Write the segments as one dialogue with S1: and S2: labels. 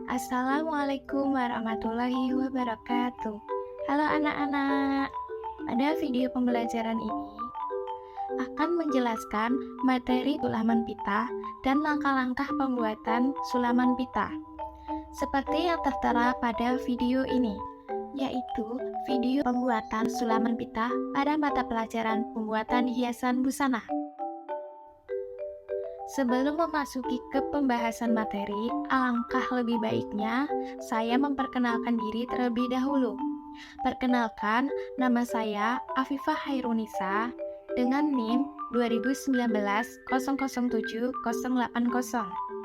S1: Assalamualaikum warahmatullahi wabarakatuh. Halo anak-anak, pada video pembelajaran ini akan menjelaskan materi sulaman pita dan langkah-langkah pembuatan sulaman pita. Seperti yang tertera pada video ini, yaitu video pembuatan sulaman pita pada mata pelajaran pembuatan hiasan busana. Sebelum memasuki ke pembahasan materi, alangkah lebih baiknya saya memperkenalkan diri terlebih dahulu. Perkenalkan, nama saya Afifah Hairunisa dengan NIM 2019-007080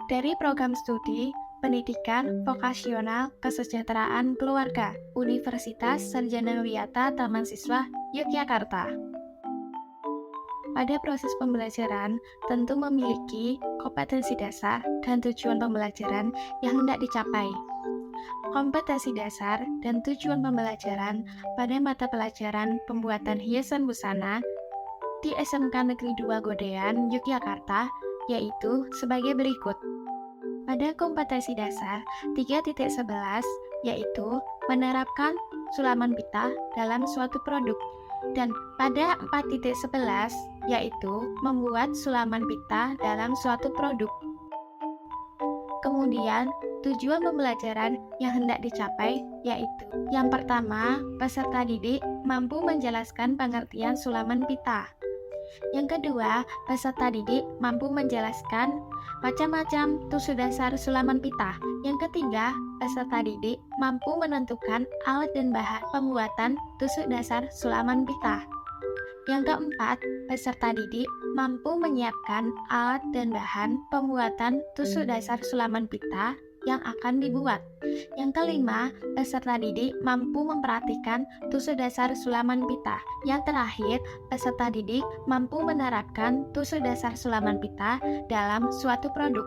S1: dari Program Studi Pendidikan Vokasional Kesejahteraan Keluarga Universitas Sarjana Wiyata Taman Siswa Yogyakarta. Pada proses pembelajaran, tentu memiliki kompetensi dasar dan tujuan pembelajaran yang hendak dicapai. Kompetensi dasar dan tujuan pembelajaran pada mata pelajaran pembuatan hiasan busana di SMK Negeri 2 Godean, Yogyakarta, yaitu sebagai berikut. Pada kompetensi dasar 3.11, yaitu menerapkan sulaman pita dalam suatu produk. Dan pada 4.11, yaitu membuat sulaman pita dalam suatu produk. Kemudian, tujuan pembelajaran yang hendak dicapai yaitu yang pertama, peserta didik mampu menjelaskan pengertian sulaman pita. Yang kedua, peserta didik mampu menjelaskan macam-macam tusuk dasar sulaman pita. Yang ketiga, peserta didik mampu menentukan alat dan bahan pembuatan tusuk dasar sulaman pita. Yang keempat, peserta didik mampu menyiapkan alat dan bahan pembuatan tusuk dasar sulaman pita yang akan dibuat. Yang kelima, peserta didik mampu memperhatikan tusuk dasar sulaman pita. Yang terakhir, peserta didik mampu menerapkan tusuk dasar sulaman pita dalam suatu produk.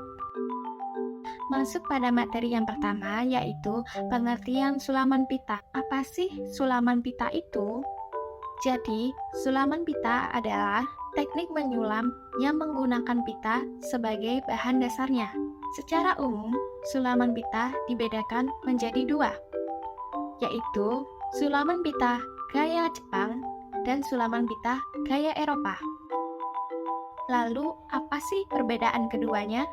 S1: Masuk pada materi yang pertama, yaitu pengertian sulaman pita. Apa sih sulaman pita itu? Jadi, sulaman pita adalah teknik menyulam yang menggunakan pita sebagai bahan dasarnya. Secara umum, sulaman pita dibedakan menjadi dua, yaitu sulaman pita gaya Jepang dan sulaman pita gaya Eropa. Lalu, apa sih perbedaan keduanya?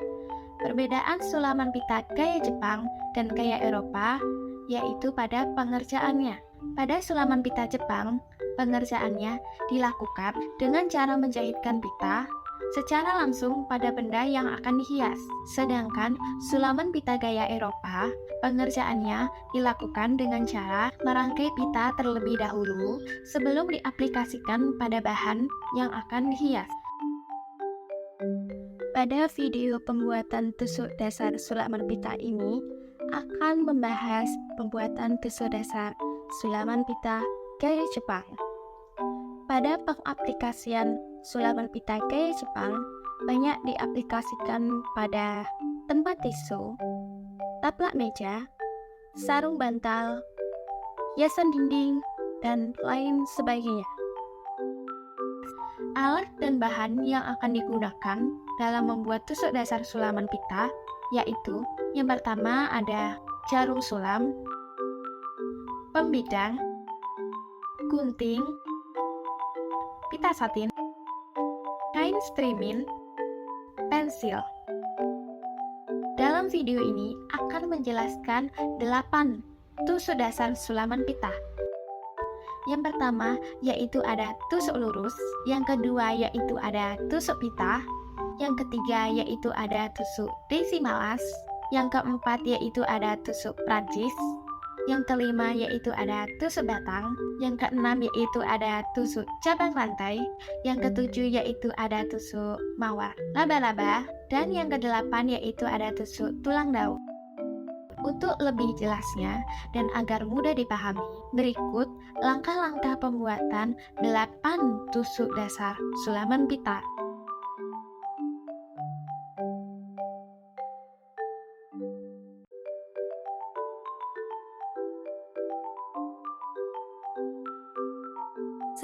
S1: Perbedaan sulaman pita gaya Jepang dan gaya Eropa yaitu pada pengerjaannya. Pada sulaman pita Jepang, pengerjaannya dilakukan dengan cara menjahitkan pita secara langsung pada benda yang akan dihias. Sedangkan sulaman pita gaya Eropa, pengerjaannya dilakukan dengan cara merangkai pita terlebih dahulu sebelum diaplikasikan pada bahan yang akan dihias. Pada video pembuatan tusuk dasar sulaman pita ini akan membahas pembuatan tusuk dasar sulaman pita gaya Jepang. Pada pengaplikasian sulaman pita gaya Jepang banyak diaplikasikan pada tempat tisu, taplak meja, sarung bantal, hiasan dinding, dan lain sebagainya. Alat dan bahan yang akan digunakan dalam membuat tusuk dasar sulaman pita yaitu yang pertama ada jarum sulam, pembidang, gunting, pita satin, kain strimin, pensil. Dalam video ini akan menjelaskan 8 tusuk dasar sulaman pita. Yang pertama yaitu ada tusuk lurus, yang kedua yaitu ada tusuk pita, yang ketiga yaitu ada tusuk desimalas, yang keempat yaitu ada tusuk Prancis, yang kelima yaitu ada tusuk batang, yang keenam yaitu ada tusuk cabang lantai, yang ketujuh yaitu ada tusuk mawar laba-laba, dan yang kedelapan yaitu ada tusuk tulang daun. Untuk lebih jelasnya dan agar mudah dipahami, berikut langkah-langkah pembuatan 8 tusuk dasar sulaman pita.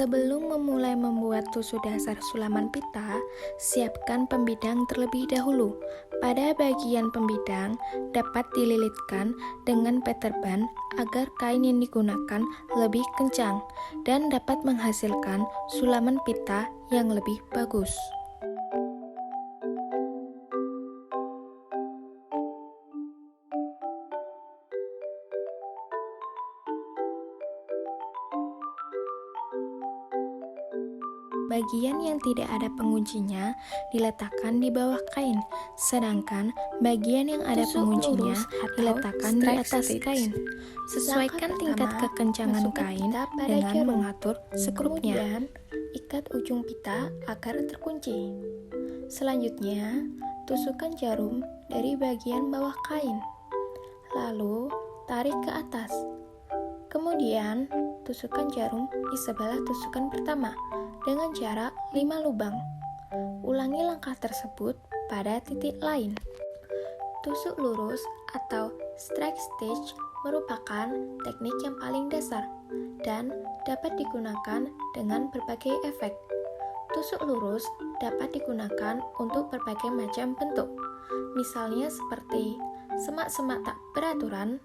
S2: Sebelum memulai membuat tusuk dasar sulaman pita, siapkan pembidang terlebih dahulu. Pada bagian pembidang dapat dililitkan dengan peterban agar kain yang digunakan lebih kencang dan dapat menghasilkan sulaman pita yang lebih bagus. Bagian yang tidak ada penguncinya diletakkan di bawah kain, sedangkan bagian yang ada penguncinya diletakkan di atas kain. Sesuaikan tingkat kekencangan kain dengan mengatur skrupnya. Kemudian, ikat ujung pita agar terkunci. Selanjutnya, tusukkan jarum dari bagian bawah kain. Lalu, tarik ke atas. Kemudian, tusukkan jarum di sebelah tusukan pertama dengan jarak 5 lubang. Ulangi langkah tersebut pada titik lain. Tusuk lurus atau strike stitch merupakan teknik yang paling dasar dan dapat digunakan dengan berbagai efek. Tusuk lurus dapat digunakan untuk berbagai macam bentuk, misalnya seperti semak-semak tak beraturan,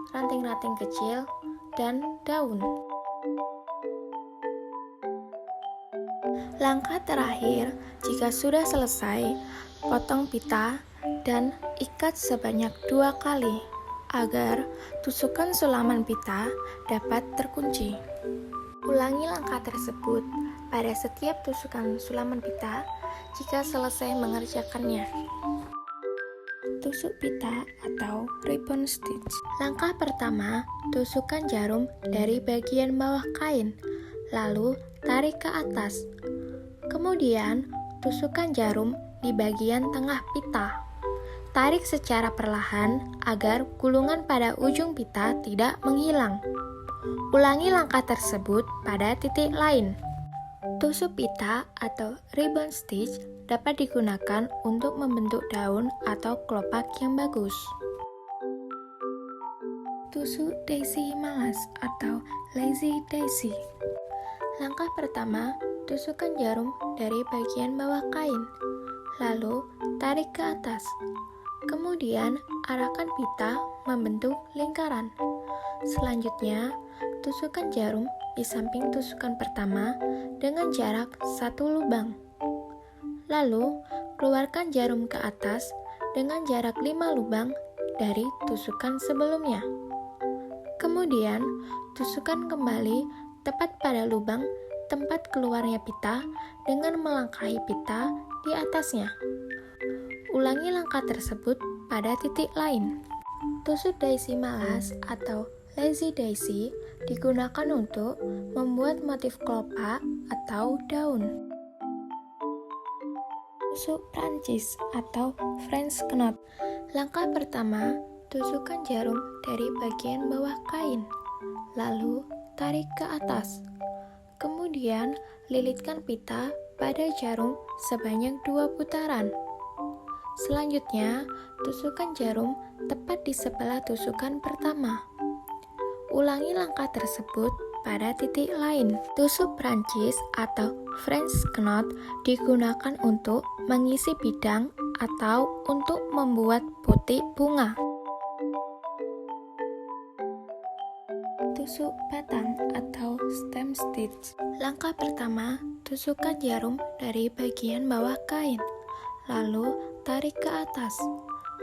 S2: ranting-ranting kecil, dan daun. Langkah terakhir, jika sudah selesai, potong pita dan ikat sebanyak 2 kali agar tusukan sulaman pita dapat terkunci. Ulangi langkah tersebut pada setiap tusukan sulaman pita jika selesai mengerjakannya. Tusuk pita atau ribbon stitch. Langkah pertama, tusukkan jarum dari bagian bawah kain, lalu tarik ke atas. Kemudian, tusukkan jarum di bagian tengah pita. Tarik secara perlahan agar gulungan pada ujung pita tidak menghilang. Ulangi langkah tersebut pada titik lain. Tusuk pita atau ribbon stitch dapat digunakan untuk membentuk daun atau kelopak yang bagus. Tusuk daisy malas atau lazy daisy. Langkah pertama, tusukkan jarum dari bagian bawah kain, lalu tarik ke atas. Kemudian, arahkan pita membentuk lingkaran. Selanjutnya, tusukkan jarum di samping tusukan pertama dengan jarak 1 lubang. Lalu, keluarkan jarum ke atas dengan jarak 5 lubang dari tusukan sebelumnya. Kemudian, tusukkan kembali tepat pada lubang tempat keluarnya pita dengan melangkahi pita di atasnya. Ulangi langkah tersebut pada titik lain. Tusuk daisy malas atau lazy daisy digunakan untuk membuat motif kelopak atau daun. Tusuk Prancis atau French knot. Langkah pertama, tusukkan jarum dari bagian bawah kain, lalu tarik ke atas. Kemudian, lilitkan pita pada jarum sebanyak 2 putaran. Selanjutnya, tusukkan jarum tepat di sebelah tusukan pertama. Ulangi langkah tersebut pada titik lain. Tusuk Prancis atau French knot digunakan untuk mengisi bidang atau untuk membuat butik bunga. Tusuk batang atau stem stitch. Langkah pertama, tusukkan jarum dari bagian bawah kain, lalu tarik ke atas.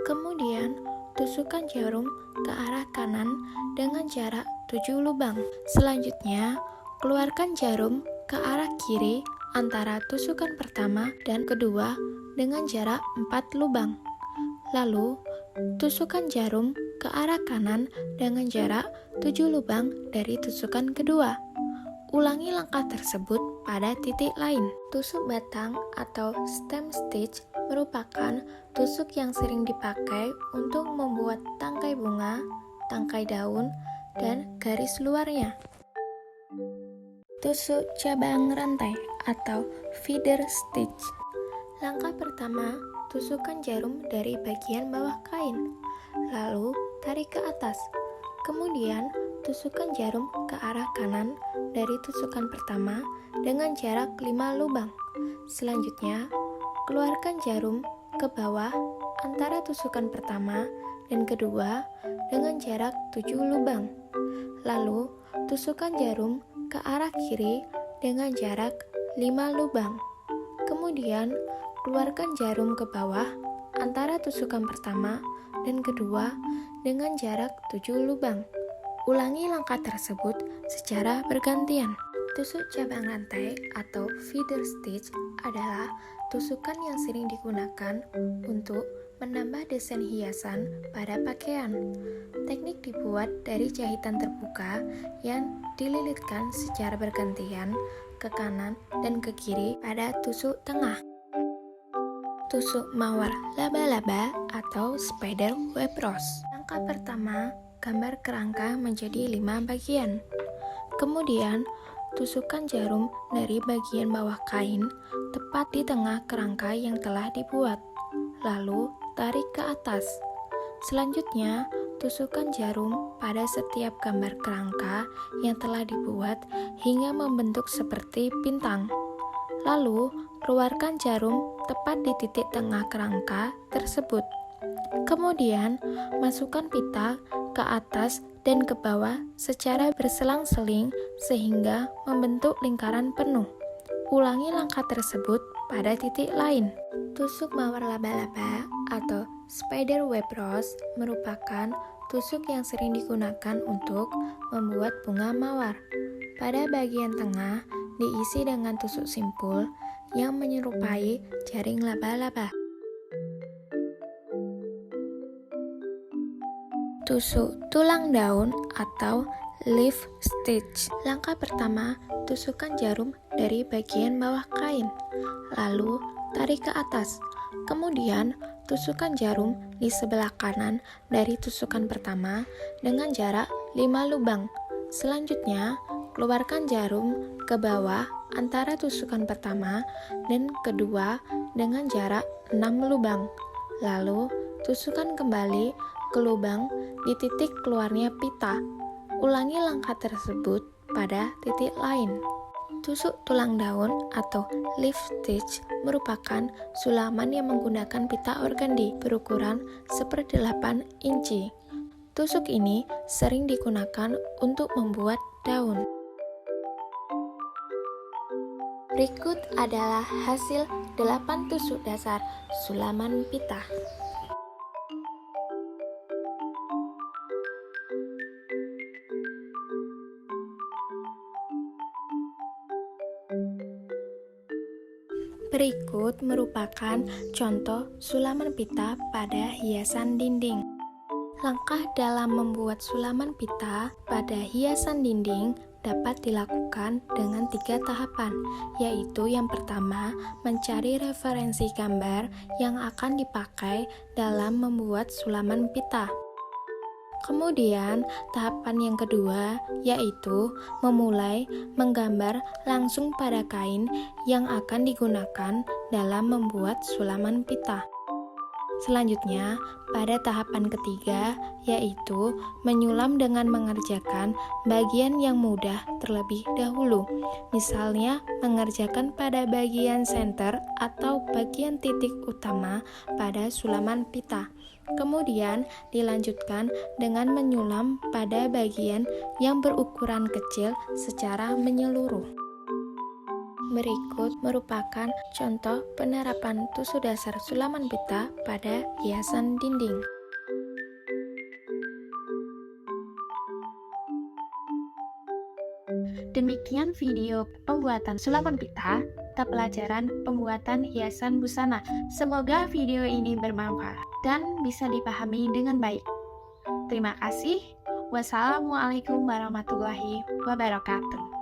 S2: Kemudian, tusukkan jarum ke arah kanan dengan jarak 7 lubang. Selanjutnya, keluarkan jarum ke arah kiri antara tusukan pertama dan kedua dengan jarak 4 lubang. Lalu, tusukkan jarum ke arah kanan dengan jarak 7 lubang dari tusukan kedua. Ulangi langkah tersebut pada titik lain. Tusuk batang atau stem stitch merupakan tusuk yang sering dipakai untuk membuat tangkai bunga, tangkai daun, dan garis luarnya. Tusuk cabang rantai atau feather stitch. Langkah pertama, tusukkan jarum dari bagian bawah kain, lalu tarik ke atas. Kemudian, Tusukkan jarum ke arah kanan dari tusukan pertama dengan jarak 5 lubang. Selanjutnya, keluarkan jarum ke bawah antara tusukan pertama dan kedua dengan jarak 7 lubang. Lalu, tusukkan jarum ke arah kiri dengan jarak 5 lubang. Kemudian, keluarkan jarum ke bawah antara tusukan pertama dan kedua dengan jarak 7 lubang. Ulangi langkah tersebut secara bergantian. Tusuk cabang rantai atau feather stitch adalah tusukan yang sering digunakan untuk menambah desain hiasan pada pakaian. Teknik dibuat dari jahitan terbuka yang dililitkan secara bergantian ke kanan dan ke kiri pada tusuk tengah. Tusuk mawar laba-laba atau spider web rose. Langkah pertama, gambar kerangka menjadi 5 bagian. Kemudian, tusukkan jarum dari bagian bawah kain tepat di tengah kerangka yang telah dibuat. Lalu, tarik ke atas. Selanjutnya, tusukkan jarum pada setiap gambar kerangka yang telah dibuat hingga membentuk seperti bintang. Lalu, keluarkan jarum tepat di titik tengah kerangka tersebut. Kemudian, masukkan pita ke atas dan ke bawah secara berselang-seling sehingga membentuk lingkaran penuh. Ulangi langkah tersebut pada titik lain. Tusuk mawar laba-laba atau spider web rose merupakan tusuk yang sering digunakan untuk membuat bunga mawar. Pada bagian tengah diisi dengan tusuk simpul yang menyerupai jaring laba-laba. Tusuk tulang daun atau leaf stitch. Langkah pertama, tusukkan jarum dari bagian bawah kain, lalu tarik ke atas. Kemudian, tusukkan jarum di sebelah kanan dari tusukan pertama dengan jarak 5 lubang. Selanjutnya, keluarkan jarum ke bawah antara tusukan pertama dan kedua dengan jarak 6 lubang. Lalu, tusukkan kembali ke lubang di titik keluarnya pita. Ulangi langkah tersebut pada titik lain. Tusuk tulang daun atau leaf stitch merupakan sulaman yang menggunakan pita organdi berukuran 1/8 inci. Tusuk ini sering digunakan untuk membuat daun. Berikut adalah hasil 8 tusuk dasar sulaman pita. Berikut merupakan contoh sulaman pita pada hiasan dinding. Langkah dalam membuat sulaman pita pada hiasan dinding dapat dilakukan dengan 3 tahapan, yaitu yang pertama, mencari referensi gambar yang akan dipakai dalam membuat sulaman pita. Kemudian, tahapan yang kedua yaitu memulai menggambar langsung pada kain yang akan digunakan dalam membuat sulaman pita. Selanjutnya, pada tahapan ketiga yaitu menyulam dengan mengerjakan bagian yang mudah terlebih dahulu. Misalnya, mengerjakan pada bagian senter atau bagian titik utama pada sulaman pita. Kemudian dilanjutkan dengan menyulam pada bagian yang berukuran kecil secara menyeluruh. Berikut merupakan contoh penerapan tusuk dasar sulaman pita pada hiasan dinding.
S1: Demikian video pembuatan sulaman pita atau pelajaran pembuatan hiasan busana. Semoga video ini bermanfaat dan bisa dipahami dengan baik. Terima kasih. Wassalamualaikum warahmatullahi wabarakatuh.